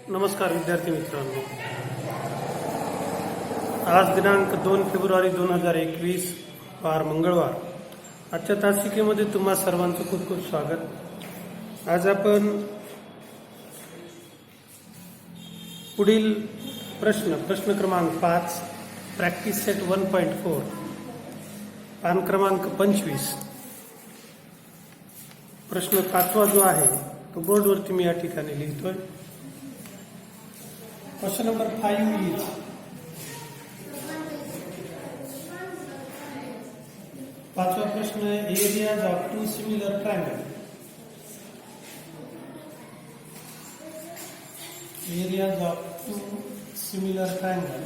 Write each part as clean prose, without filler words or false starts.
नमस्कार विद्यार्थी मित्रांनो, आज दिनांक 2 फेब्रुवारी 2021 वार मंगळवार. आजच्या तासिकेमध्ये तुम्हा सर्वांचं खूप खूप स्वागत. आज आपण पुढील प्रश्न क्रमांक 5 प्रॅक्टिस सेट 1.4 पान क्रमांक 25 प्रश्न 5वा जो आहे तो बोर्डवरती मी या ठिकाणी लिहितोय. क्वेश्चन नंबर 5 इज पाचवा प्रश्न है areas of two similar triangle. Areas of two similar triangle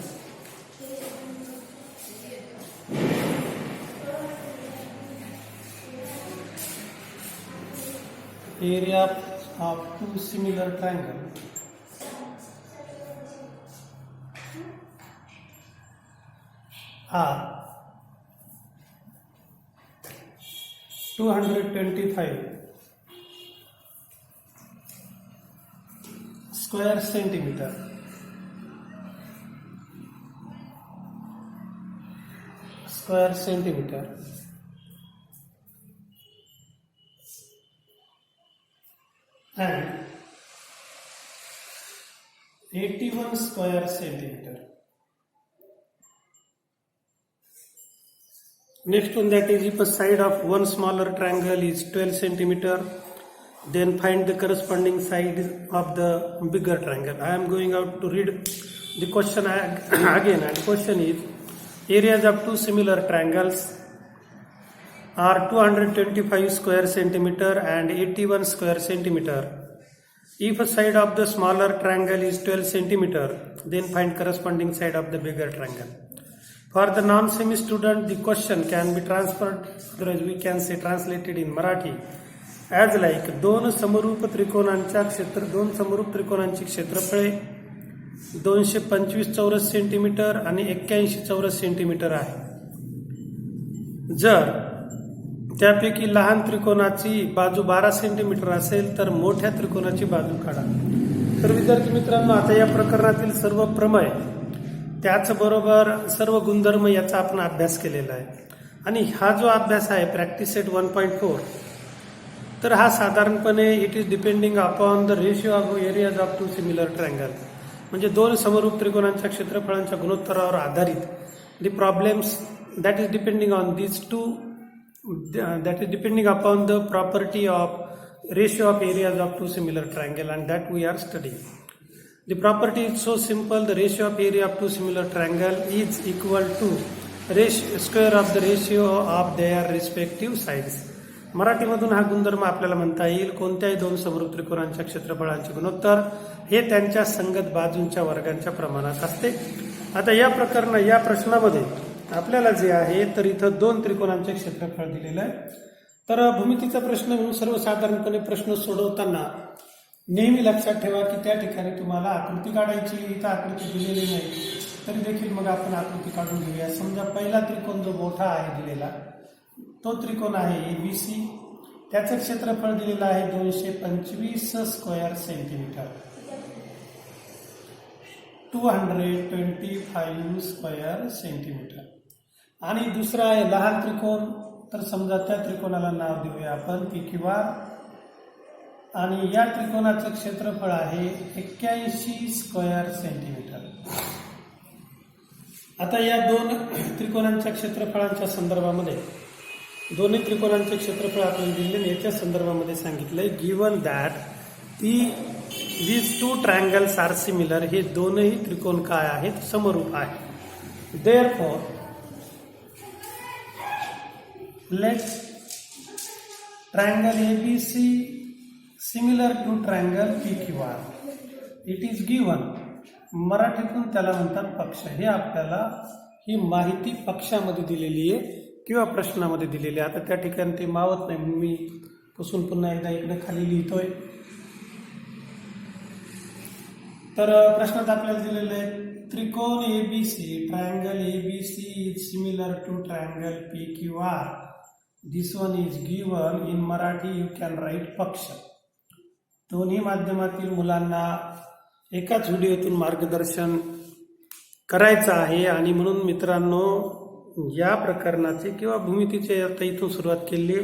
area of two similar triangles are 225 square centimeter and 81 square centimeter. Next one, that is, if a side of one smaller triangle is 12 centimeter, then find the corresponding side of the bigger triangle. I am going out to read the question again, and the question is, areas of two similar triangles are 225 square centimeter and 81 square centimeter. If a side of the smaller triangle is 12 centimeter, then find corresponding side of the bigger triangle. For the non-semi student, the question can be transferred, or as we can say translated in Marathi as like दोन समरूप त्रिकोणांची क्षेत्रफळे 225 चौरस centimetre आणि 81 चौरस centimetre आहे. जर त्यापैकी लहान त्रिकोणाची बाजू 12 सेंटीमीटर असेल तर मोठ्या त्रिकोणाची बाजू काढा. तर विद्यार्थी मित्रांनो, आता या प्रकरणातील सर्व प्रमेय त्याचबरोबर सर्व गुणधर्म याचा आपण अभ्यास केलेला आहे. आणि हा जो अभ्यास आहे प्रॅक्टिस सेट 1.4, तर हा साधारणपणे it is depending upon the ratio of areas of two similar triangle, म्हणजे दोन समरूप त्रिकोणांच्या क्षेत्रफळांच्या गुणोत्तरावर आधारित the problems that is depending on these two, that is depending upon the property of ratio of areas of two similar triangle, and that we are studying. The property is so simple. The ratio of area of two similar triangle is equal to square of the ratio of their respective sides. मराठीमधून हा गुणधर्म आपल्याला म्हणता येईल, कोणत्याही दोन समरूप त्रिकोणांच्या क्षेत्रफळांचे गुणोत्तर हे त्यांच्या संगत बाजूंच्या वर्गांच्या प्रमाणात असते. आता या प्रश्नामध्ये आपल्याला जे आहे तर इथं दोन त्रिकोणांचे क्षेत्रफळ दिलेलं आहे. तर भूमितीचा प्रश्न म्हणून सर्वसाधारणपणे प्रश्न सोडवताना नेहमी लक्षात ठेवा की त्या ठिकाणी तुम्हाला आकृती काढायची. इथं आकृती दिलेली नाही तरी देखील मग आपण आकृती काढून घेऊया. समजा पहिला त्रिकोण जो मोठा आहे दिलेला तो त्रिकोण आहे ABC. त्याचं क्षेत्रफळ दिलेलं आहे 225 स्क्वेअर सेंटीमीटर, 225 स्क्वेअर सेंटीमीटर. आणि दुसरा आहे लहान त्रिकोण, तर समजा त्या त्रिकोणाला नाव देऊया आपण PQR, आणि या त्रिकोणाचं क्षेत्रफळ आहे 81 स्क्वेअर सेंटीमीटर. आता या दोन त्रिकोणांच्या क्षेत्रफळांच्या संदर्भामध्ये दोन्ही त्रिकोणांचे क्षेत्रफळ आपण दिले याच्या संदर्भामध्ये सांगितलंय, given that these two triangles are similar, हे दोनही त्रिकोण काय आहेत, समरूप आहेत. Therefore, let triangle ABC similar to triangle PQR. It is given. मराठीतून त्याला म्हणतात पक्ष. हे आपल्याला ही माहिती पक्षामध्ये दिलेली आहे किंवा प्रश्नामध्ये दिलेली आहे. आता त्या ठिकाणी ते मावत नाही म्हणून मी पुसून पुन्हा एकदा इकडे खाली लिहितोय. तर प्रश्नात आपल्याला दिलेलं आहे त्रिकोण ABC, triangle ABC is similar to triangle PQR. This one is given in Marathi. You can write पक्ष. दोन्ही माध्यमातील मुलांना एकाच व्हिडिओतून मार्गदर्शन करायचं आहे आणि म्हणून मित्रांनो या प्रकरणाचे किंवा भूमितीचे आता इथून सुरुवात केली.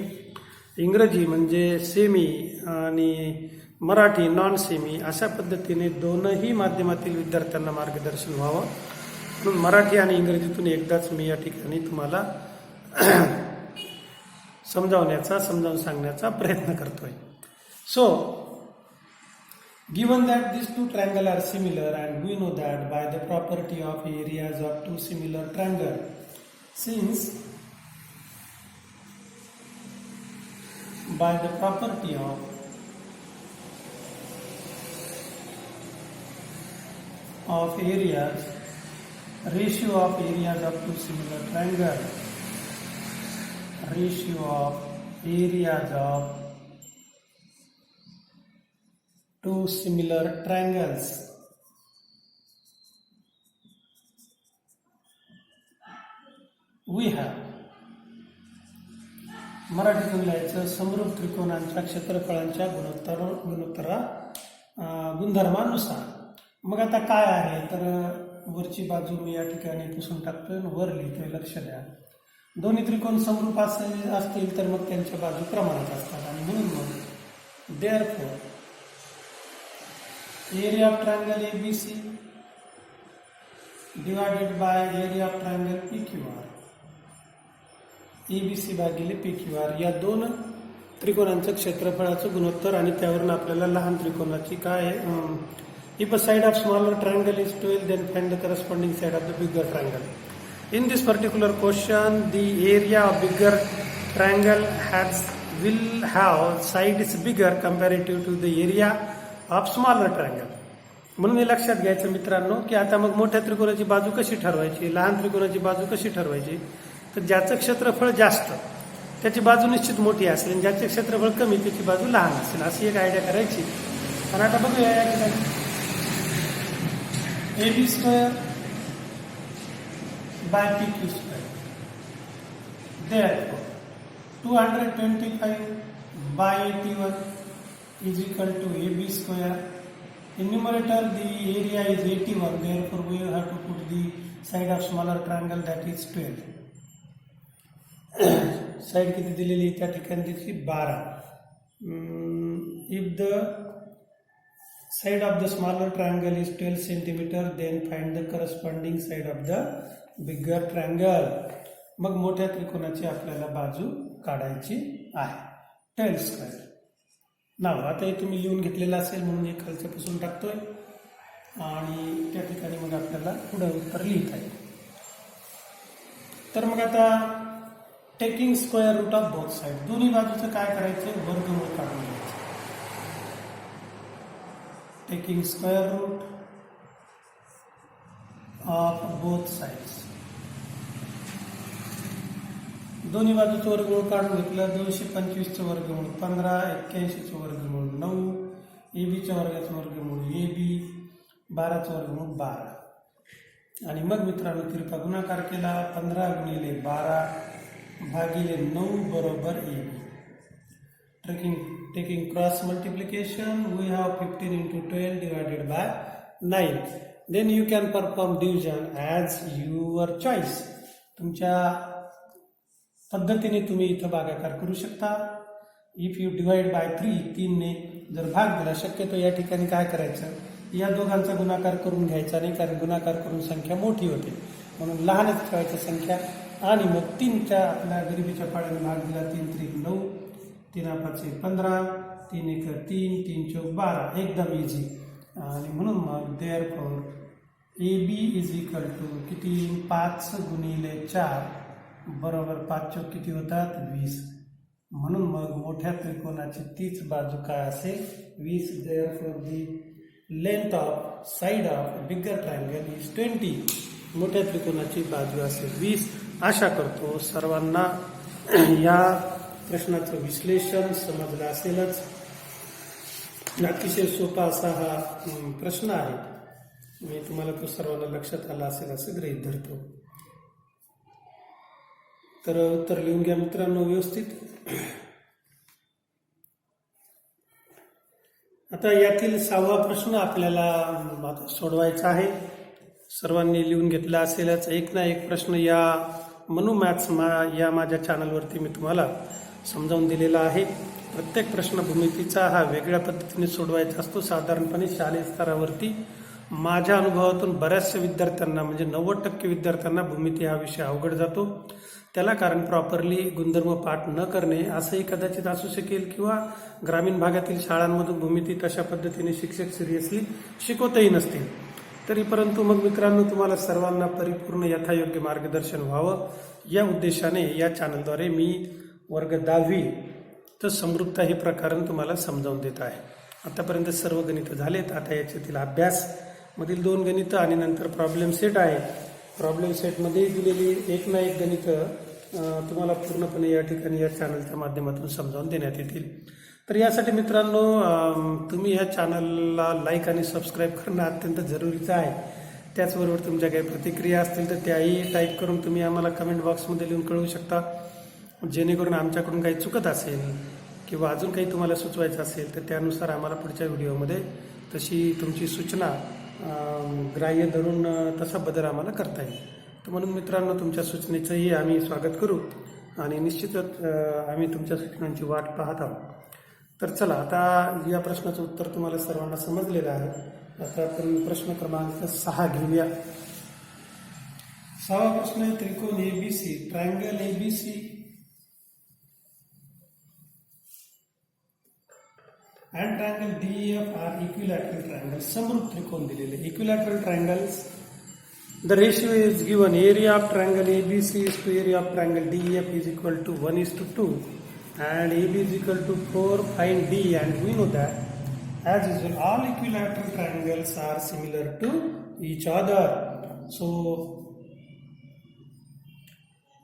इंग्रजी म्हणजे सेमी आणि मराठी नॉन सेमी अशा पद्धतीने दोनही माध्यमातील विद्यार्थ्यांना मार्गदर्शन व्हावं म्हणून मराठी आणि इंग्रजीतून एकदाच मी या ठिकाणी तुम्हाला समजावून सांगण्याचा प्रयत्न करतोय. So given that these two triangles are similar and we know that by the property of areas of two similar triangles, since by the property of areas, ratio of areas of two similar triangles, ratio of areas of two similar triangles we have मराठीतून लिहायचं समरूप त्रिकोणांच्या क्षेत्रफळांच्या गुणधर्मानुसार. मग आता काय आहे तर वरची बाजू मी या ठिकाणी पुसून टाकतोय आणि वर लिहितोय. लक्ष द्या, दोन्ही त्रिकोण समरूप असतील तर मग त्यांच्या बाजू प्रमाणात असतात आणि म्हणून मग therefore area of triangle ABC divided by area of triangle PQR, ABC भागिले PQR या दोन त्रिकोणांचं क्षेत्रफळाचं गुणोत्तर आणि त्यावरून आपल्याला लहान त्रिकोणाची काय if a side of smaller triangle is 12 then find the corresponding side of the bigger triangle. In this particular question the area of bigger triangle will have sides bigger comparative to the area of smaller triangle. म्हणून हे लक्षात घ्यायचं मित्रांनो की आता मग मोठ्या त्रिकोणाची बाजू कशी ठरवायची, लहान त्रिकोणाची बाजू कशी ठरवायची. तर ज्याचं क्षेत्रफळ जास्त त्याची बाजू निश्चित मोठी असेल आणि ज्याचे क्षेत्रफळ कमी त्याची बाजू लहान असेल अशी एक आयडिया करायची. पण आता बघूया या ठिकाणी AB square by PQ square therefore 225 by 81 is equal to AB square. In numerator the area is 81, therefore we have to put the side of smaller triangle that is 12. Side किती दिलेली त्या ठिकाणी त्याची 12. If the side of the smaller triangle is 12 centimeter then find the corresponding side of the bigger triangle. मग मोठ्या त्रिकोणाची आपल्याला बाजू काढायची आहे 12 स्क्वेअर. नाव आता हे तुम्ही लिहून घेतलेलं असेल म्हणून हे खालचं पुसून टाकतोय आणि त्या ठिकाणी मग आपल्याला पुढे उत्तर लिहिता येईल. तर मग आता taking square root of both side, दोन्ही बाजूचं काय करायचं वर्गमूळ काढून घ्यायचं. Taking square root of both sides, दोन्ही बाजूचं वर्गमूळ काढून घेतलं. 225चं वर्गमूळ 15, 81चं वर्गमूळ 9, ABच्या वर्गाचं वर्गमूळ AB, 12चं वर्गमूळ 12 आणि मग मित्रांनो तिरपा गुणाकार केला. 15 गुणिले 12 भागिले 9 बरोबर AB. Taking cross multiplication we have 15 into 12 divided by 9. Then you can perform division as your choice. तुमच्या पद्धतीने तुम्ही इथं भागाकार करू शकता. इफ यू डिवाइड बाय 3 ने जर भाग दिला, शक्यतो या ठिकाणी काय करायचं या दोघांचा गुणाकार करून घ्यायचा नाही कारण गुणाकार करून संख्या मोठी होते म्हणून लहानच ठेवायची संख्या आणि मग 3च्या आपल्या गरिबीच्या पाड्याने भाग दिला. 3 त्रिक 9, 3 5 15, 3 1 3, 3 चौक 12 एकदम इझी. आणि म्हणून मग therefore AB is equal to किती 5 गुणिले 4 बरोबर 5 चौक किती होतात 20. म्हणून मग मोठ्या त्रिकोणाची तीच बाजू काय असेल 20. Therefore the length of side of bigger triangle is 20. मोठ्या त्रिकोणाची बाजू असेल 20. आशा करतो सर्वांना या प्रश्नाचं विश्लेषण समजलं असेलच. अतिशय सोपा असा हा प्रश्न आहे. मी तुम्हाला तो सर्वांना लक्षात आला असेल असं गृहीत धरतो. तर उत्तर लिहून घ्या मित्रांनो व्यवस्थित. आता यातील 6वा प्रश्न आपल्याला आता सोडवायचा आहे. सर्वांनी लिहून घेतला असेलच. एक ना एक प्रश्न या मनू मॅथ्स या माझ्या चॅनलवरती मी तुम्हाला समजावून दिलेला आहे. प्रत्येक प्रश्न भूमितीचा हा वेगळ्या पद्धतीने सोडवायचा असतो. साधारणपणे शालेय स्तरावरती माझ्या अनुभवातून बऱ्याचशा विद्यार्थ्यांना म्हणजे 90% विद्यार्थ्यांना भूमिती हा विषय अवघड जातो. त्याला कारण प्रॉपरली गुणधर्म पाठ न करणे असंही कदाचित असू शकेल, किंवा ग्रामीण भागातील शाळांमधून भूमिती तशा पद्धतीने शिक्षक सिरियसली शिकवतही नसतील. तरी परंतु मग मित्रांनो, तुम्हाला सर्वांना परिपूर्ण यथायोग्य मार्गदर्शन व्हावं या उद्देशाने या चॅनलद्वारे मी वर्ग 10वी तर समृद्धता हे प्रकरण तुम्हाला समजावून देत आहे. आतापर्यंत सर्व गणित झालेत. आता याच्यातील अभ्यास मधील 2 गणितं आणि नंतर प्रॉब्लेम सेट आहे. प्रॉब्लेम सेटमध्ये दिलेली एक ना एक गणित तुम्हाला पूर्णपणे या ठिकाणी या चॅनलच्या माध्यमातून समजावून देण्यात येतील. तर यासाठी मित्रांनो, तुम्ही ह्या चॅनलला लाईक आणि सबस्क्राईब करणं अत्यंत जरुरीचं आहे. त्याचबरोबर तुमच्या काही प्रतिक्रिया असतील तर त्याही टाईप करून तुम्ही आम्हाला कमेंट बॉक्समध्ये लिहून कळवू शकता. जेणेकरून आमच्याकडून काही चुकत असेल किंवा अजून काही तुम्हाला सुचवायचं असेल तर त्यानुसार आम्हाला पुढच्या व्हिडिओमध्ये तशी तुमची सूचना ग्राह्य धरून तसा बदल आम्हाला करता येईल. तर म्हणून मित्रांनो, तुमच्या सूचनेचंही आम्ही स्वागत करू आणि निश्चितच आम्ही तुमच्या सूचनांची वाट पाहत आहोत. तर चला, आता या प्रश्नाचं उत्तर तुम्हाला सर्वांना समजलेलं आहे. आता आपण प्रश्न क्रमांक 6 घेऊया. 6वा प्रश्न आहे, त्रिकोण ABC, triangle ABC and triangle DEF are equilateral triangles. समरूप त्रिकोण दिलेले. Equilateral triangles, the ratio is given. Area of triangle ABC is to area of triangle DEF is equal to 1:2 and AB is equal to 4. Find D, and we know that as usual all equilateral triangles are similar to each other. So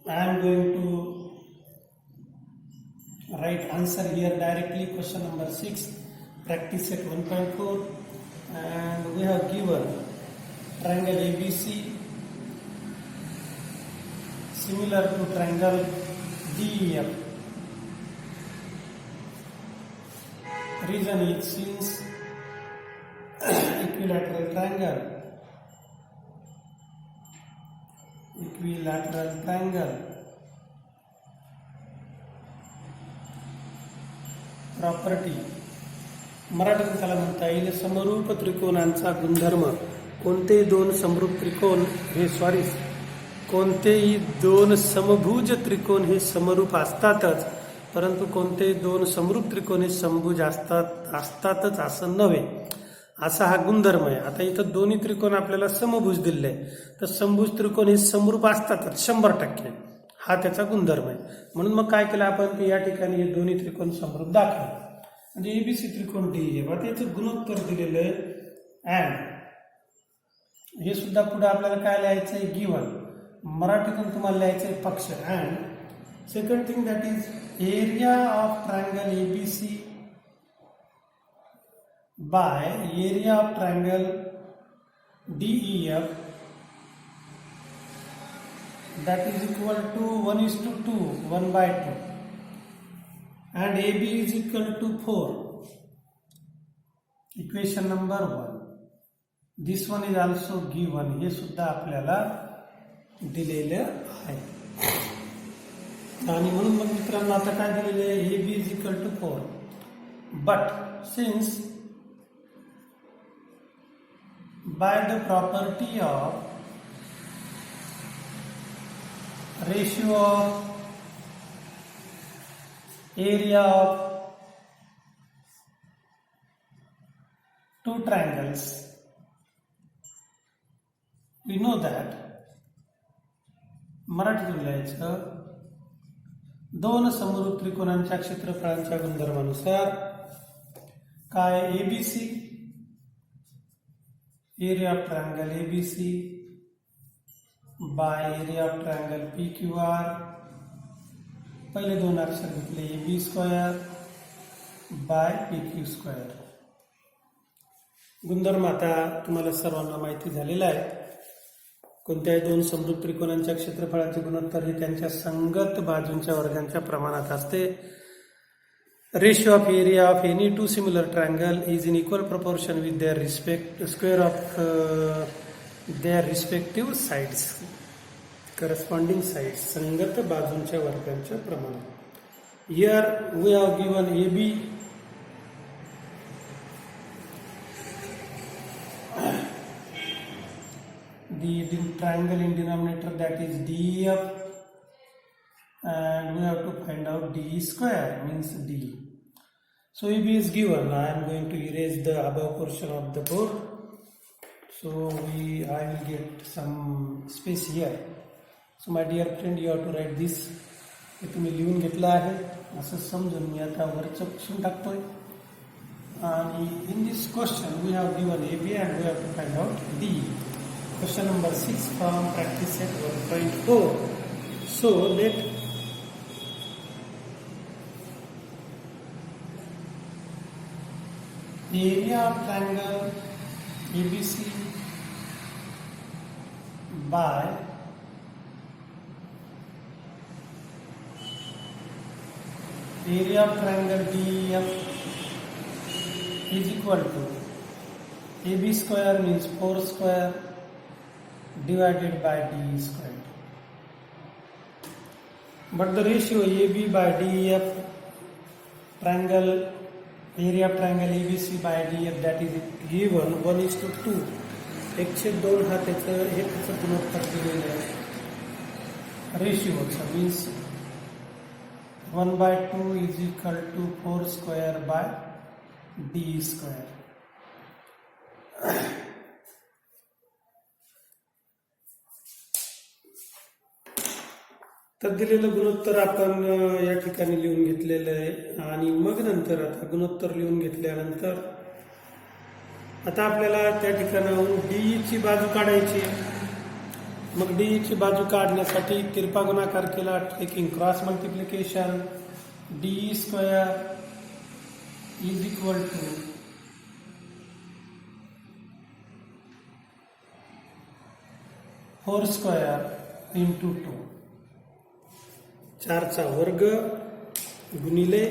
I am going to write answer here directly. Question number 6, practice set 1.4, and we have given triangle ABC similar to triangle DEF. Reason is since equilateral triangle property, मराठीत त्याला म्हणता येईल समरूप त्रिकोणांचा गुणधर्म. कोणतेही दोन समभुज त्रिकोण हे समरूप असतातच, परंतु कोणतेही 2 समरूप त्रिकोण हे समभुज असतातच असं नव्हे. असा हा गुणधर्म आहे. आता इथं दोन्ही त्रिकोण आपल्याला समभुज दिले आहे, तर समभुज त्रिकोण हे समरूप असतातच 100%. हा त्याचा गुणधर्म आहे. म्हणून मग काय केलं आपण, की या ठिकाणी हे दोन्ही त्रिकोण समरूप दाखवले. म्हणजे ABC त्रिकोण DEF, आता याचं गुणोत्तर दिलेलं आहे अँड हे सुद्धा पुढे आपल्याला काय लिहायचं आहे, गिवन. मराठीतून तुम्हाला लिहायचं आहे पक्ष. And second thing that is area of triangle ABC bye area of triangle DEF, that is equal to 1:2, 1/2, and AB is equal to 4. Equation number 1. This one is also given. हे सुद्धा आपल्याला दिलेलं आहे. आणि म्हणून मग मित्रांनो आता काय दिलेलं आहे, AB is equal to 4. But since by the property of ratio of area of 2 triangles, we know that मराठीतून लिहायचं 2 समरूप त्रिकोणांच्या क्षेत्रफळांच्या गुणधर्मानुसार काय, ABC area of triangle ABC bye area of triangle PQR, पहिले 2 अक्षर घेतले AB² बाय PQ². गुणधर्म आता तुम्हाला सर्वांना माहिती झालेला आहे. कोणत्याही 2 समरूप त्रिकोणांच्या क्षेत्रफळाचे गुणोत्तर हे त्यांच्या संगत बाजूंच्या वर्गांच्या प्रमाणात असते. Ratio of area of any two similar triangle is in equal proportion with their square of their respective sides. Corresponding sides. संगत बाजूंच्या वर्गांच्या प्रमाणे. Here we have given AB. The triangle in denominator, that is DEF, and we have to find out DE square, means D. So AB is given. I am going to erase the above portion of the board. So I will get some space here. So my dear friend, you have to write this. हे तुम्ही लिहून घेतलं आहे असं समजून मी आता वरचं पुसून टाकतोय. आणि in this question we have given AB and we have to find out D. Question number 6 from practice set 1.4. So let the area of triangle ABC by area of triangle DEF is equal to AB square means 4 square divided by DE square. But the ratio AB by DEF triangle area of triangle ABC by DEF, that is given 1:2. 1/2 हा त्याचं गुणोत्तर दिलेलं आहे रेशिओचा, means 1/2 is equal to 4 square by DE square. तर दिलेलं गुणोत्तर आपण या ठिकाणी लिहून घेतलेलं आहे. आणि मग नंतर आता गुणोत्तर लिहून घेतल्यानंतर आता आपल्याला त्या ठिकाणाहून डीईची बाजू काढायची. मग डीईची बाजू काढण्यासाठी तिरपा गुणाकार केला, taking cross multiplication. DE square is equal to 4 square into 2. 4चा वर्ग गुणिले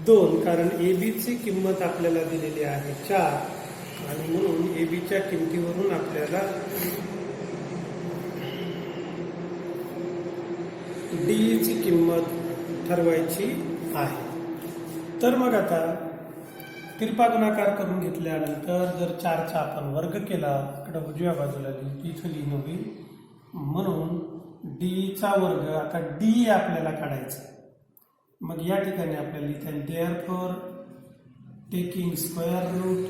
2, कारण एबीची किंमत आपल्याला दिलेली आहे 4 आणि म्हणून एबीच्या किमतीवरून आपल्याला डीची किंमत ठरवायची आहे. तर मग आता तिरपा गुणाकार करून घेतल्यानंतर जर 4चा आपण वर्ग केला, इकडे उजव्या बाजूला इथं लिहिणं होईल, म्हणून डीचा वर्ग. आता डी आपल्याला काढायचं. मग या ठिकाणी आपल्याला लिहिता येईल therefore taking square root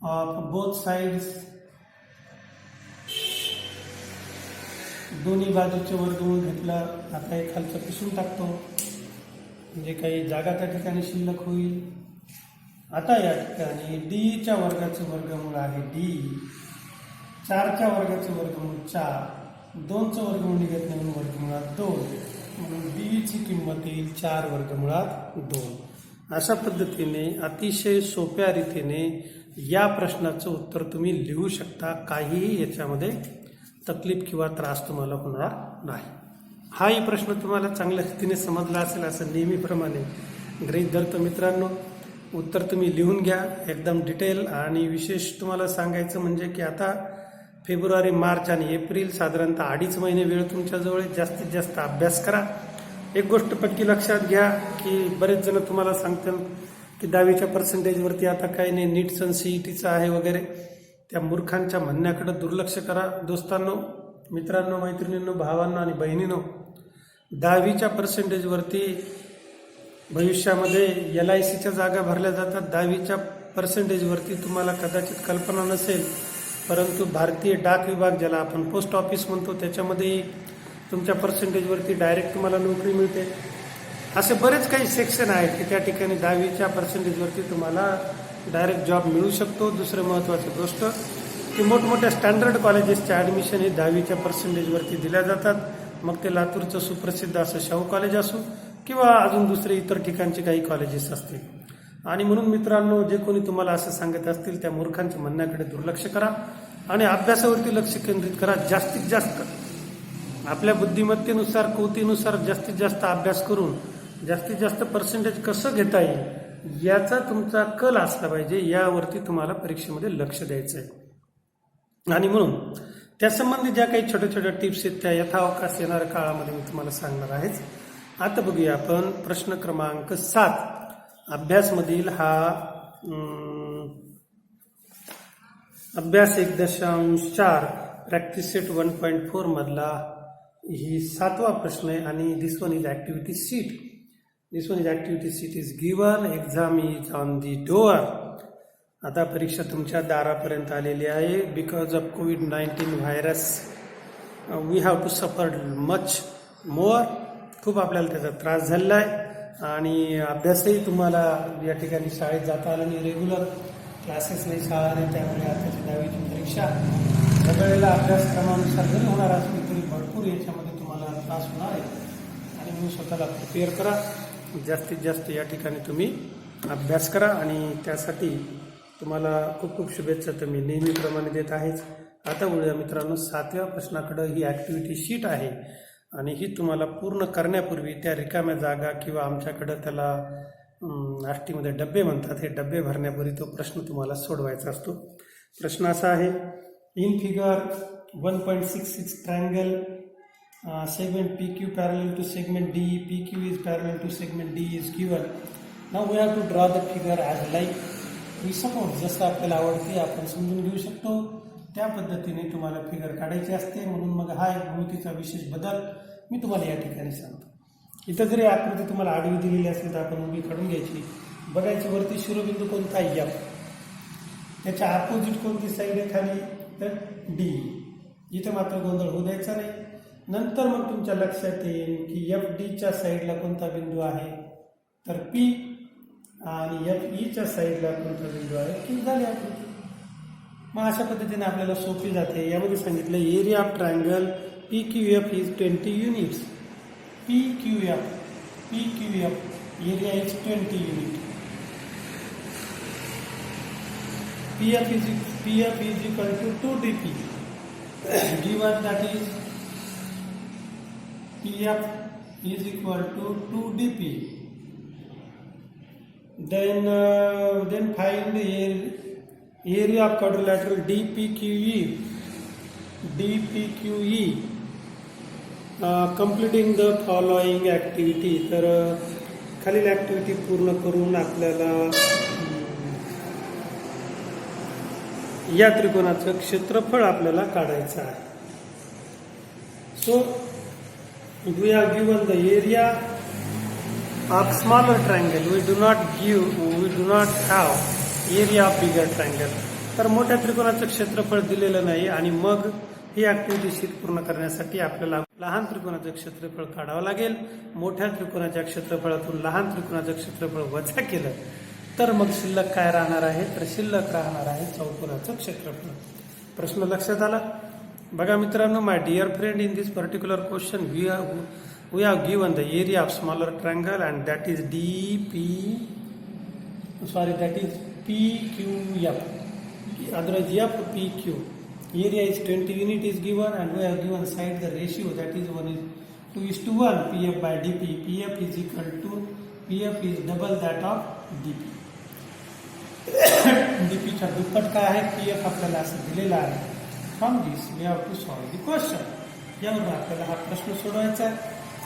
of both sides, दोन्ही बाजूचे वर्गमूळ घेतला. आता एक खालचं पुसून टाकतो म्हणजे काही जागा त्या ठिकाणी शिल्लक होईल. आता या ठिकाणी डीच्या वर्गाचे वर्गमूळ आहे डी, 4च्या वर्गाचे वर्गमूळ 4, 2चं वर्गमूळ निघत नाही म्हणून वर्गमुळात 2, म्हणून डीची किंमत येईल 4 वर्गमुळात 2. अशा पद्धतीने अतिशय सोप्या रीतीने या प्रश्नाचं उत्तर तुम्ही लिहू शकता. काहीही याच्यामध्ये तकलीफ किंवा त्रास तुम्हाला होणार नाही. हाही प्रश्न तुम्हाला चांगल्या रीतीने समजला असेल असं नेहमीप्रमाणे गृहीत धरतो. मित्रांनो, उत्तर तुम्ही लिहून घ्या एकदम डिटेल. आणि विशेष तुम्हाला सांगायचं म्हणजे की आता फेब्रुवारी, मार्च आणि एप्रिल साधारणतः 2.5 महिने वेळ तुमच्याजवळ. जास्तीत जास्त अभ्यास करा. एक गोष्ट पक्की लक्षात घ्या की बरेच जण तुम्हाला सांगतात की 10वीच्या पर्सेंटेजवरती आता काही नाही, नीट्स आणि सीईटीचं आहे वगैरे. त्या मूर्खांच्या म्हणण्याकडे दुर्लक्ष करा. दोस्तांनो, मित्रांनो, मैत्रिणींनो, भावांनो आणि बहिणींनो, 10वीच्या पर्सेंटेजवरती भविष्यामध्ये LICच्या जागा भरल्या जातात. 10वीच्या पर्सेंटेजवरती तुम्हाला कदाचित कल्पना नसेल, परंतु भारतीय डाक विभाग, ज्याला आपण पोस्ट ऑफिस म्हणतो, त्याच्यामध्ये तुमच्या पर्सेंटेजवरती डायरेक्ट तुम्हाला नोकरी मिळते. असे बरेच काही सेक्शन आहेत की त्या ठिकाणी 10वीच्या पर्सेंटेजवरती तुम्हाला डायरेक्ट जॉब मिळू शकतो. दुसरं महत्त्वाची गोष्ट की मोठमोठ्या स्टँडर्ड कॉलेजेसच्या ॲडमिशन हे 10वीच्या पर्सेंटेजवरती दिल्या जातात. मग ते लातूरचं सुप्रसिद्ध असं शाहू कॉलेज असो किंवा अजून दुसरे इतर ठिकाणचे काही कॉलेजेस असतील. आणि म्हणून मित्रांनो, जे कोणी तुम्हाला असं सांगत असतील त्या मूर्खांच्या म्हणण्याकडे दुर्लक्ष करा आणि अभ्यासावरती लक्ष केंद्रित करा. जास्तीत जास्त आपल्या बुद्धिमत्तेनुसार कृतीनुसार जास्तीत जास्त अभ्यास करून जास्तीत जास्त पर्सेंटेज कसं घेता येईल याचा तुमचा कल असला पाहिजे. यावरती तुम्हाला परीक्षेमध्ये लक्ष द्यायचं आहे. आणि म्हणून त्यासंबंधी ज्या काही छोट्या छोट्या टिप्स आहेत त्या यथावकाश येणाऱ्या काळामध्ये मी तुम्हाला सांगणार आहेच. आता बघूया आपण प्रश्न क्रमांक 7 अभ्यासमधील हा अभ्यास 1.4 प्रॅक्टिस सेट 1.4 मधला ही 7वा प्रश्न आहे आणि this one is activity sheet. This one is activity sheet is given, exam is on the door. आता परीक्षा तुमच्या दारापर्यंत आलेली आहे. बिकॉज ऑफ कोविड-19 virus we have to suffer much more. खूप आपल्याला त्याचा त्रास झालेला आहे आणि अभ्यासही तुम्हाला या ठिकाणी शाळेत जाता आलं नाही, रेग्युलर क्लासेस नाही, शाळा नाही. त्यामुळे आताची 10वीची परीक्षा सगळ्याला अभ्यासक्रमानुसार जरी होणार असली तरी भरपूर याच्यामध्ये तुम्हाला त्रास होणार आहे. आणि म्हणून स्वतःला प्रिपेअर करा, जास्तीत जास्त या ठिकाणी तुम्ही अभ्यास करा आणि त्यासाठी तुम्हाला खूप खूप शुभेच्छा तर मी नेहमीप्रमाणे देत आहेच. आता वळूया मित्रांनो 7व्या प्रश्नाकडे. ही ऍक्टिव्हिटी शीट आहे आणि ही तुम्हाला पूर्ण करण्यापूर्वी त्या रिकाम्या जागा किंवा आमच्याकडं त्याला आष्टीमध्ये डब्बे म्हणतात, हे डब्बे भरण्यापूर्वी तो प्रश्न तुम्हाला सोडवायचा असतो. प्रश्न असा आहे, in figure 1.66 triangle segment PQ parallel to segment D, PQ is parallel to segment D is given. Now we have to draw the figure as like we suppose. जसं आपल्याला आवडते आपण समजून घेऊ शकतो त्या पद्धतीने तुम्हाला फिगर काढायची असते. म्हणून मग हा एक भूमितीचा विशेष बदल मी तुम्हाला या ठिकाणी सांगतो. इथं जरी आकृती तुम्हाला आडवी दिलेली असेल तर आपण उभी काढून घ्यायची. बघायची वरती शिरोबिंदू कोणता आहे F, त्याच्या अपोजिट कोणती साईड आहे खाली तर D. इथं मात्र गोंधळ होऊ द्यायचा नाही. नंतर मग तुमच्या लक्षात येईल की FDच्या साईडला कोणता बिंदू आहे तर P आणि FEच्या साईडला कोणता बिंदू आहे की झाली आकृती. मग अशा पद्धतीने आपल्याला सोपी जाते. यामध्ये सांगितलं area of triangle PQF is 20 units. PQF area is 20 unit. PF is equal to 2dp. Given that is PF is equal to 2dp. Then find area of quadrilateral DPQE. Completing the following activity. तर खालील activity पूर्ण करून आपल्याला या त्रिकोणाचं क्षेत्रफळ आपल्याला काढायचं आहे. So we are given the area of smaller triangle. We do not have area of bigger triangle. तर मोठ्या त्रिकोणाचं क्षेत्रफळ दिलेलं नाही आणि मग ही ऍक्टिव्हिटी शीट पूर्ण करण्यासाठी आपल्याला लहान त्रिकोणाचं क्षेत्रफळ काढावं लागेल. मोठ्या त्रिकोणाच्या क्षेत्रफळातून लहान त्रिकोणाचं क्षेत्रफळ वजा केलं तर मग शिल्लक काय राहणार आहे तर शिल्लक राहणार आहे चौकोनाचं क्षेत्रफळ. प्रश्न लक्षात आला. बघा मित्रांनो, my dear friend, in this particular question we have given the area of smaller triangle and that is PQF. Otherwise FPQ. Area is 20 unit is given and we have given side the ratio that is 2:1 PF by DP. PF is equal to PF is double that of DP. DP चा दुप्पट काय आहे PF आपल्याला असं दिलेला आहे. From this we have to solve the question. यावरून आपल्याला हा प्रश्न सोडवायचा आहे.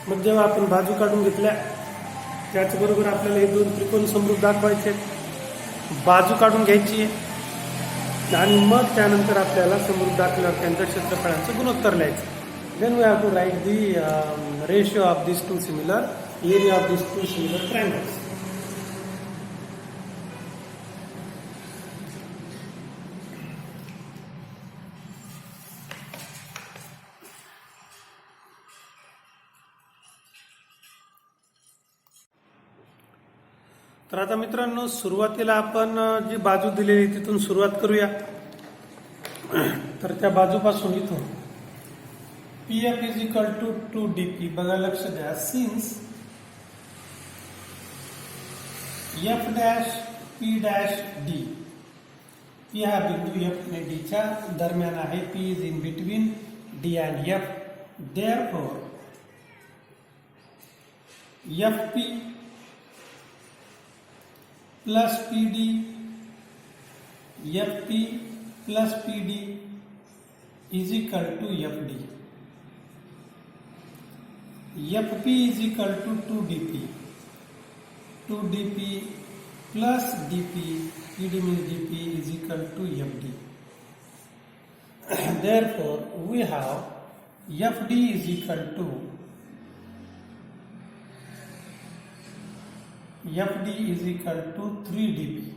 मग जेव्हा आपण बाजू काढून घेतल्या त्याचबरोबर आपल्याला हे दोन त्रिकोण समृद्ध दाखवायचे, बाजू काढून घ्यायची आणि मग त्यानंतर आपल्याला समृद्ध दाखल्यावर त्यांच्या क्षेत्रफळांचं गुणोत्तर लिहायचं. Then we have to write the ratio of this two similar area of this two similar triangles. तर आता मित्रांनो, सुरुवातीला आपण जी बाजू दिलेली तिथून सुरुवात करूया. तर त्या बाजूपासून इथून PF is equal to 2dp. बघा लक्ष द्या, since F dash P dash D. P हा बिंदू F आणि D च्या दरम्यान आहे. P is in between D and F. Therefore, FP plus PD, FP plus PD is equal to FD. FP is equal to 2dp. 2dp plus dp, PD means dp, is equal to FD. Therefore, we have FD is equal to FD is equal to 3dp.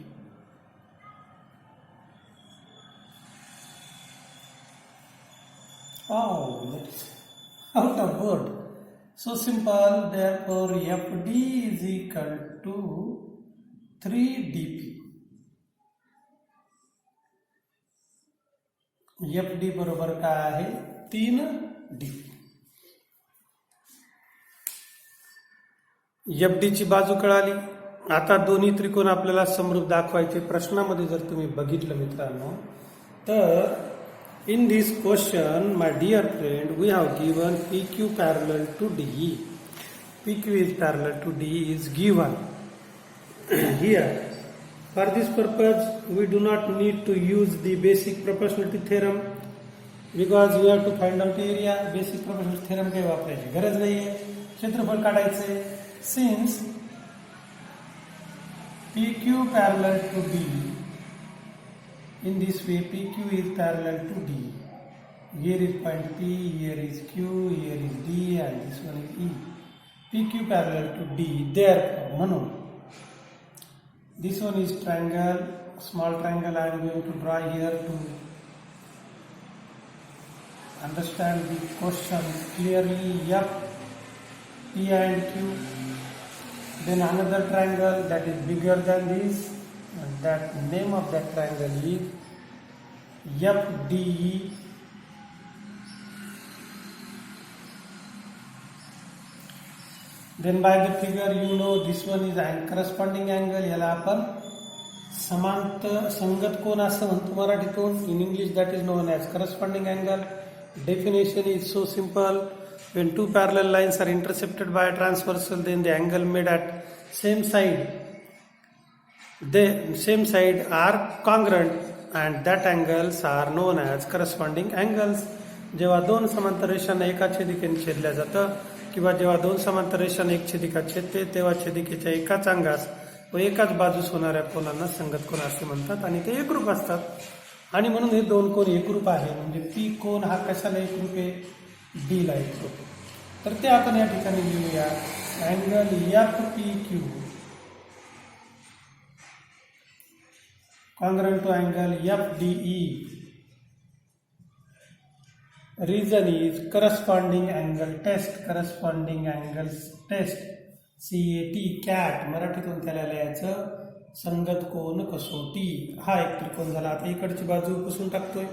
Oh, that's out of word. So simple. Therefore, FD is equal to 3dp. FD बरोबर काय आहे 3dp. FD ची बाजू कळाली. आता दोन्ही त्रिकोण आपल्याला समरूप दाखवायचे. प्रश्नामध्ये जर तुम्ही बघितलं मित्रांनो तर in this question, my dear friend, we have given PQ parallel to DE. PQ is parallel to DE is given here. For this purpose, we do not need to use the basic proportionality theorem because we have to find out area. Basic proportionality theorem काही वापरायची गरज नाहीये. क्षेत्रफळ काढायचे. Since PQ parallel to DE, in this way PQ is parallel to D. Here is point P, here is Q, here is D, and this one is E. PQ parallel to D. Therefore, म्हणून this one is triangle, small triangle. I am going to draw here to understand the question clearly. F, P and Q. Then another triangle that is bigger than this. And that name of that triangle is FDE. Then by the figure you know this one is corresponding angle. याला आपण समांतर संगत कोन असं म्हणतो मराठीतून. In English that is known as corresponding angle. Definition is so simple. When two parallel lines are intercepted by a transversal, then the angle made at same side are congruent and that angles are known as corresponding angles. जेव्हा दोन समांतर रेषांना एका छेदिकेने छेदल्या जातं किंवा जेव्हा दोन समांतर रेषांना एक छेदिका छेदते तेव्हा छेदिकेच्या एकाच अंगास व एकाच बाजूस होणाऱ्या कोनांना संगत कोन असे म्हणतात आणि ते एकरूप असतात. आणि म्हणून हे दोन कोन एकरूप आहे. म्हणजे पी कोन हा कशाला एकरूप आहे? डी ला एकरूप. तर ते आपण या ठिकाणी लिहूया. Angle FPQ congruent to angle FDE. Reason is corresponding angle test. Corresponding angles test. CAT मराठीतून त्याला लिहायचं संगत कोन कसोटी. हा एक त्रिकोण झाला. आता इकडची बाजू पुसून टाकतोय.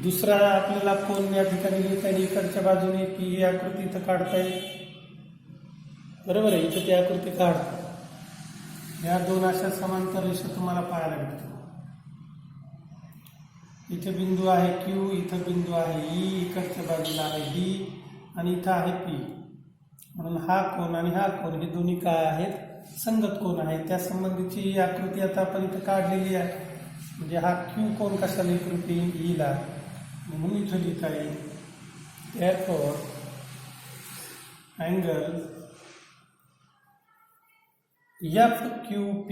दुसरा आपल्याला कोन या ठिकाणी लिहिता येईल. इकडच्या बाजूने पी ही आकृती इथं काढता येईल. बरोबर आहे. इथं ती आकृती काढतो. या दोन अशा समांतर रेषा तुम्हाला पाहायला भेटतात. इथे बिंदू आहे Q, इथं बिंदू आहे E, इकडच्या बाजूला आहे D आणि इथं आहे P. म्हणून हा कोन आणि हा कोन हे दोन्ही काय आहेत? संगत कोन आहेत. त्या संबंधीची आकृती आता आपण इथं काढलेली आहे. म्हणजे हा Q कोन कशाला एकरूप येईल? E ला. म्हणून इथं लिहिता येईल. Therefore, angle FQP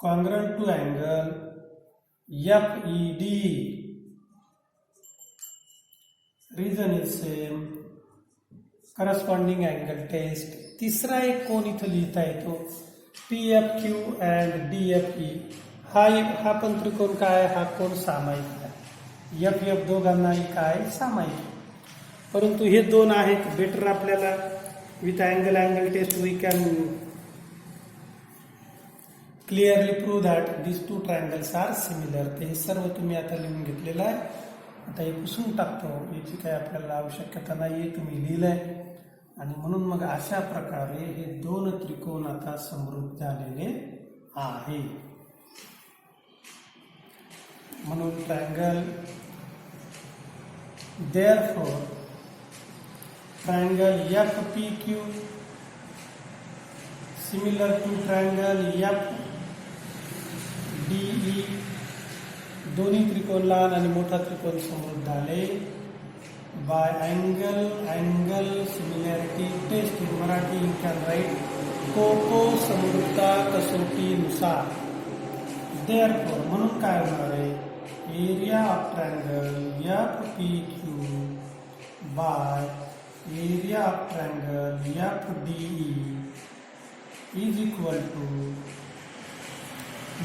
congruent to angle FED. Reason is same. Corresponding angle test. तिसरा एक कोन इथं लिहिता येतो PFQ and DFE. हा पण त्रिकोण काय? हा कोन सामायिक आहे. FF दोघांनाही काय? सामायिक. परंतु हे दोन आहेत. बेटर आपल्याला with angle test we can clearly prove that this two triangles are similar. ते सर्व तुम्ही आता लिहून घेतलेलं आहे. आता हे पुसून टाकतो. याची काही आपल्याला आवश्यकता नाही आहे. तुम्ही लिहिलंय. आणि म्हणून मग अशा प्रकारे हे दोन त्रिकोण आता समृद्ध झालेले आहे. म्हणून triangle therefore triangle FPQ similar to triangle FDE दोन्ही त्रिकोण लहान आणि मोठा त्रिकोण समृद्ध झाले. By angle similarity test in Marathi you can write को समृद्धता कसोटीनुसार. देअरफॉर म्हणून काय होणार आहे, area of triangle FPQ by area of triangle FDE is equal to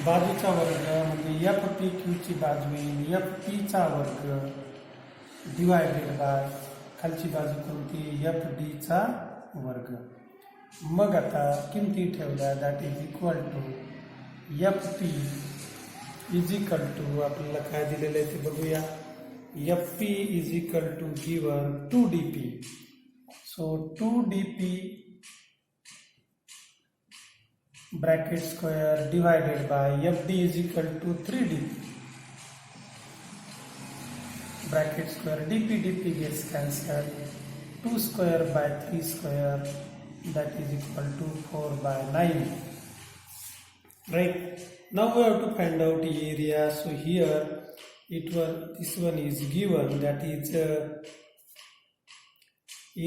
बाजूचा वर्ग म्हणजे FPQ ची बाजू येईल FP चा वर्ग डिवायडेड बाय खालची बाजू कोणती FD चा वर्ग. मग आता किमती ठेवल्या that is equal to FP is equal to आपल्याला काय दिलेलं आहे ते बघूया. FP is equal to given 2dp. So 2dp bracket square divided by FD is equal to 3dp bracket square dp gets cancelled. 2 square by 3 square that is equal to 4 by 9. Right, now we have to find out area. So here this one is given, that is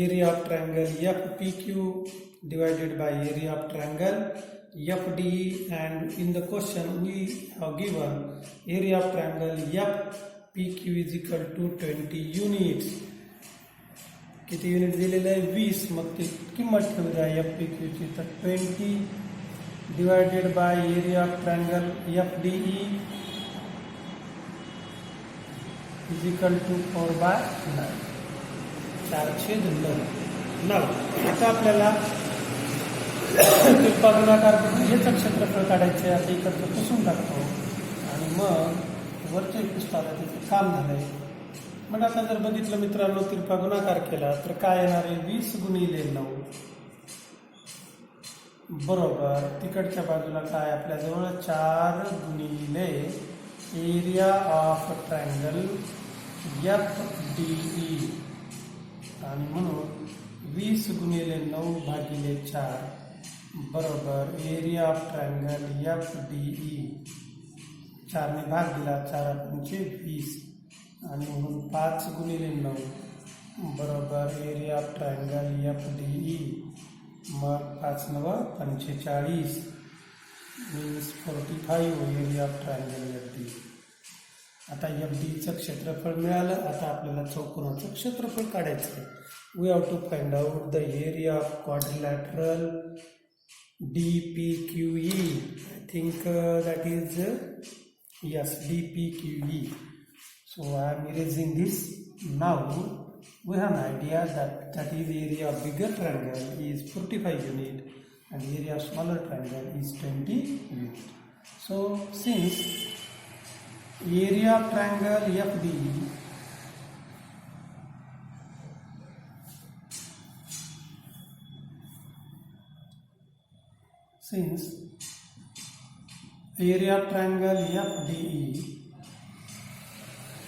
area of triangle FPQ divided by area of triangle FDE, and in the question we have given area of triangle PQ is equal to 20 units. किती unit दिलेलं आहे 20. मग ती किंमत ठेवू द्या FPQ ची, तर 20 divided by area of triangle FDE is equal to 4 by 9. 4/9. आता आपल्याला त्रिकोणाकार हेच क्षेत्रफळ काढायचे. आता इकडचं पुसून टाकतो आणि मग वरच्या पृष्ठाला तिथे काम झालंय. मग आता जर बघितलं मित्रांनो, तिरपा गुणाकार केला तर काय येणार आहे 20 गुणिले 9 बरोबर तिकडच्या बाजूला काय आपल्याजवळ 4 गुणिले एरिया ऑफ ट्रायंगल FDE, आणि म्हणून 20 गुणिले 9 भागिले 4 बरोबर एरिया ऑफ ट्रायंगल FDE. 4 ने भाग दिला, 4 पंचे 20, आणि म्हणून 5 गुणिले 9 बरोबर एरिया ऑफ ट्रायंगल FDE. मग 5 9 45 means 45 area of triangle FDE. आता FDEचं क्षेत्रफळ मिळालं. आता आपल्याला चौकोनाचं क्षेत्रफळ काढायचं आहे. We have to find out the area of quadrilateral DPQE. I think that is yes, DPQE. So I am erasing this. Now we have an idea that is area of bigger triangle is 45 unit and area of smaller triangle is 20 unit. So since area of triangle FDE area of triangle FDE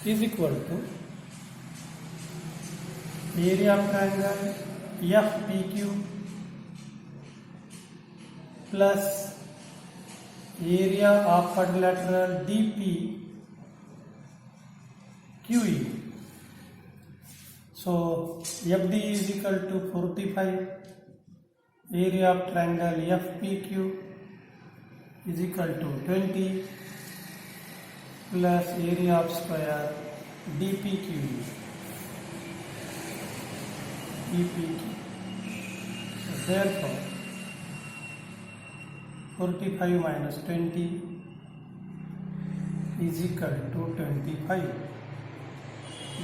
is equal to area of triangle FPQ plus area of quadrilateral DPQE. So FD is equal to 45. Area of triangle FPQ is equal to 20 plus area of square DPQE. So therefore 45 minus 20 is equal to 25.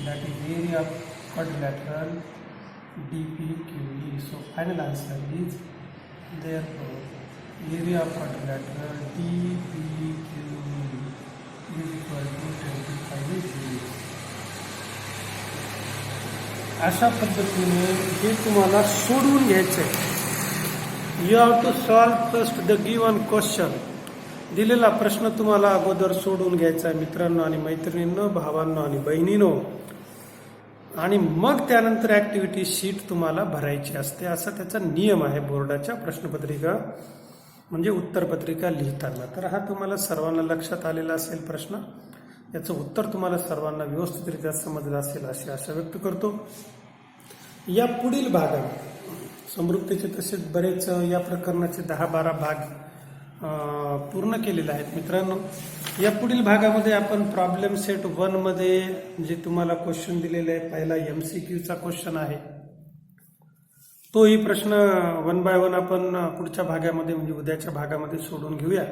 That is area of quadrilateral DPQE. So final answer is therefore area of quadrilateral DPQE is equal to 25 units. अशा पद्धतीने हे तुम्हाला सोडवून घ्यायचं आहे. You have to solve first the given question. दिलेला प्रश्न तुम्हाला अगोदर सोडवून घ्यायचा आहे मित्रांनो आणि मैत्रिणींनो, भावांनो आणि बहिणींनो. आणि मग त्यानंतर ऍक्टिव्हिटी शीट तुम्हाला भरायची असते. असा त्याचा नियम आहे बोर्डाच्या प्रश्नपत्रिका म्हणजे उत्तरपत्रिका लिहिताना. तर हा तुम्हाला सर्वांना लक्षात आलेला असेल प्रश्न. याचं उत्तर तुम्हाला सर्वांना व्यवस्थितरित्या समजलं असेल अशी आशा व्यक्त करतो. या पुढील भागात समृद्धीचे तसेच बरेच या प्रकरणाचे 10-12 भाग पूर्ण केलेले आहेत मित्रांनो. या पुढील भागामध्ये आपण प्रॉब्लेम सेट 1 मध्ये जे तुम्हाला क्वेश्चन दिलेले आहे, पहिला MCQचा क्वेश्चन आहे, तोही प्रश्न 1 बाय 1 आपण पुढच्या भागामध्ये म्हणजे उद्याच्या भागामध्ये सोडून घेऊया.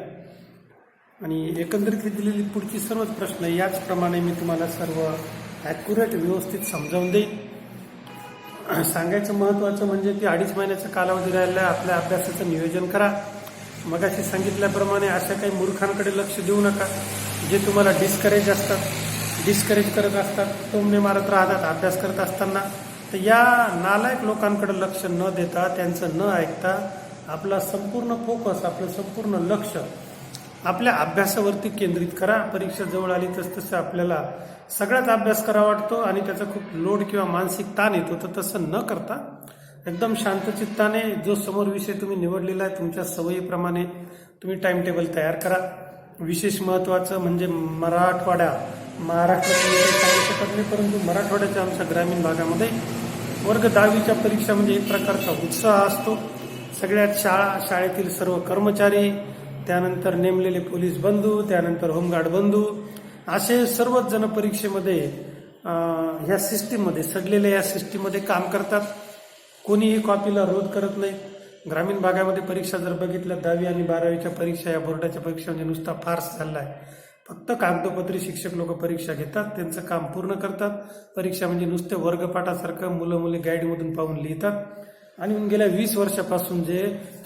आणि एकंदरीत दिलेली पुढची सर्वच प्रश्न याचप्रमाणे मी तुम्हाला सर्व ॲक्युरेट व्यवस्थित समजावून देईन. सांगायचं महत्त्वाचं म्हणजे की 2.5 महिन्याचा कालावधी राहिला आहे. आपल्या अभ्यासाचं नियोजन करा. मगाशी सांगितल्याप्रमाणे अशा काही मूर्खांकडे लक्ष देऊ नका जे तुम्हाला डिस्करेज करत असतात, टोमणे मारत राहतात अभ्यास करत असताना. तर या नालायक लोकांकडे लक्ष न देता, त्यांचं न ऐकता आपला संपूर्ण फोकस, आपलं संपूर्ण लक्ष आपल्या अभ्यासावरती केंद्रित करा. परीक्षा जवळ आली तसतसं आपल्याला सगळ्याच अभ्यास करावा वाटतो आणि त्याचा खूप लोड किंवा मानसिक ताण येतो. तर तसं न करता एकदम शांतचित्ताने जो समोर विषय तुम्ही निवडलेला आहे तुमच्या सवयीप्रमाणे तुम्ही टाइम टेबल तयार करा. विशेष महत्त्वाचं म्हणजे महाराष्ट्रात सांगू शकत नाही, परंतु मराठवाड्याच्या आमच्या ग्रामीण भागामध्ये वर्ग 10वीच्या परीक्षा म्हणजे एक प्रकारचा उत्साह असतो. सगळ्यात शाळेतील सर्व कर्मचारी, त्यानंतर नेमलेले पोलीस बंधू, त्यानंतर होमगार्ड बंधू असे सर्वच जण परीक्षेमध्ये ह्या सिस्टीममध्ये सडलेल्या या सिस्टीममध्ये काम करतात. कोणीही कॉपीला रोध करत नाही. ग्रामीण भागामध्ये परीक्षा जर बघितल्या 10वी आणि 12वीच्या परीक्षा या बोर्डाच्या परीक्षा म्हणजे नुसता फार्स चालला आहे. फक्त कागदोपत्री शिक्षक लोक परीक्षा घेतात, त्यांचं काम पूर्ण करतात. परीक्षा म्हणजे नुसते वर्गपाठासारखं मुलं मुली गाईडमधून पाहून लिहितात. आणि गेल्या 20 वर्षापासून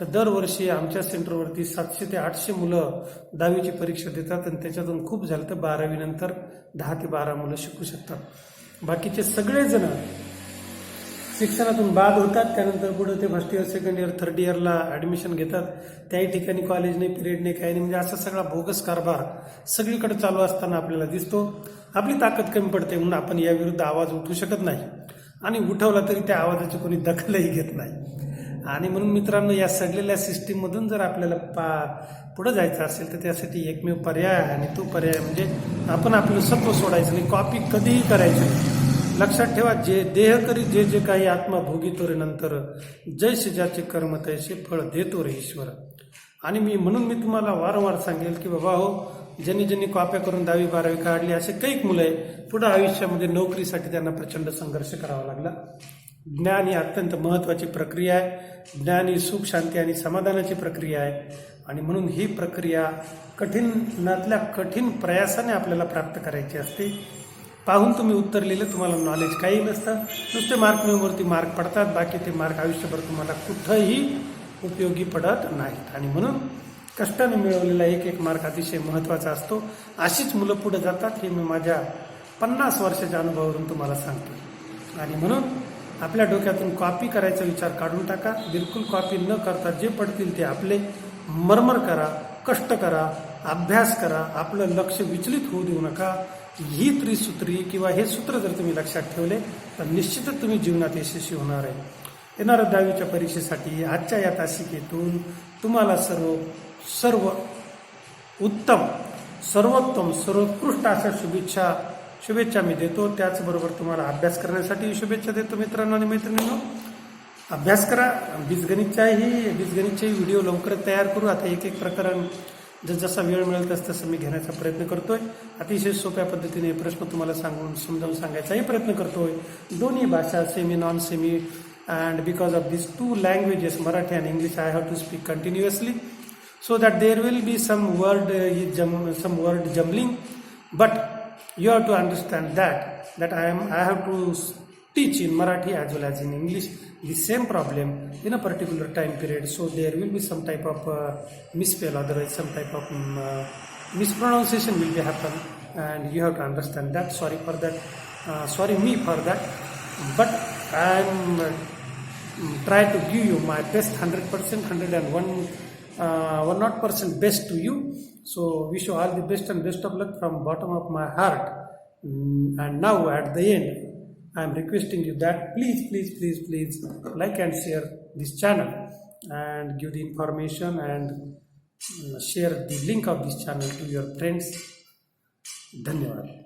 तर दरवर्षी आमच्या सेंटरवरती 700 ते 800 मुलं 10वीची परीक्षा देतात आणि त्याच्यातून खूप झालं तर 12वी नंतर 10 ते 12 मुलं शिकू शकतात. बाकीचे सगळेजण शिक्षणातून बाद होतात. त्यानंतर पुढे ते first year, second year, third इयरला ऍडमिशन घेतात. त्याही ठिकाणी कॉलेज नाही, पिरियड नाही, काही नाही. म्हणजे असा सगळा बोगस कारभार सगळीकडे चालू असताना आपल्याला दिसतो. आपली ताकद कमी पडते म्हणून आपण याविरुद्ध आवाज उठवू शकत नाही आणि उठवला तरी त्या आवाजाची कोणी दखलही घेत नाही. आणि म्हणून मित्रांनो, या सडलेल्या सिस्टीममधून जर आपल्याला पुढे जायचं असेल तर त्यासाठी एकमेव पर्याय आहे आणि तो पर्याय म्हणजे आपण आपलं सत्व सोडायचं नाही, कॉपी कधीही करायची नाही. लक्षात ठेवा, जे देह करी जे काही आत्मा भोगितो रे नंतर, जैसे ज्याचे कर्म तैसे फळ देतो रे ईश्वर. आणि म्हणून मी तुम्हाला वारंवार सांगेल की बाबा हो, ज्यांनी कॉप्या करून 10वी 12वी काढली असे काही मुलं आहे पुढे आयुष्यामध्ये नोकरीसाठी त्यांना प्रचंड संघर्ष करावा लागला. ज्ञान ही अत्यंत महत्त्वाची प्रक्रिया आहे. ज्ञान ही सुख, शांती आणि समाधानाची प्रक्रिया आहे. आणि म्हणून ही प्रक्रिया कठीणातल्या कठीण प्रयासाने आपल्याला प्राप्त करायची असते. पाहून तुम्ही उत्तर लिहिलं, तुम्हाला नॉलेज काही नसतं, नुसते मार्क मेमोवरती मार्क पडतात, बाकी ते मार्क आयुष्यभर तुम्हाला कुठंही उपयोगी पडत नाहीत. आणि म्हणून कष्टाने मिळवलेला एक मार्क अतिशय महत्त्वाचा असतो. अशीच मुलं पुढे जातात हे मी माझ्या 50 वर्षाच्या अनुभवावरून तुम्हाला सांगतो. आणि म्हणून आपल्या डोक्यातून कॉपी करायचा विचार काढून टाका. बिलकुल कॉपी न करता जे पडतील ते आपले मर्मर करा, कष्ट करा, अभ्यास करा, आपलं लक्ष विचलित होऊ देऊ नका. ही त्रिसूत्री किंवा हे सूत्र जर तुम्ही लक्षात ठेवले तर निश्चितच तुम्ही जीवनात यशस्वी होणार आहे. येणाऱ्या 10वीच्या परीक्षेसाठी आजच्या या तासिकेतून तुम्हाला सर्व उत्तम, सर्वोत्तम, सर्वोत्कृष्ट अशा शुभेच्छा मी देतो. त्याचबरोबर तुम्हाला अभ्यास करण्यासाठी शुभेच्छा देतो. मित्रांनो आणि मैत्रिणींनो, अभ्यास करा. बीजगणितचे व्हिडिओ लवकरच तयार करू. आता एक प्रकरण जसा वेळ मिळेल तसं मी घेण्याचा प्रयत्न करतोय. अतिशय सोप्या पद्धतीने प्रश्न तुम्हाला समजावून सांगायचाही प्रयत्न करतोय. दोन्ही भाषा, semi, non semi, and because of these two languages, Marathi and English, I have to speak continuously, so that there will be some word jumbling, but you have to understand that I have to teach in Marathi as well as in English the same problem in a particular time period, so there will be some type of misspell, otherwise some type of mispronunciation will be happen, and you have to understand that. Sorry me for that. but I'm try to give you my best 100%, 101% best to you. So wish you all the best and best of luck from bottom of my heart. And now at the end, I am requesting you that please like and share this channel and give the information and share the link of this channel to your friends. धन्यवाद.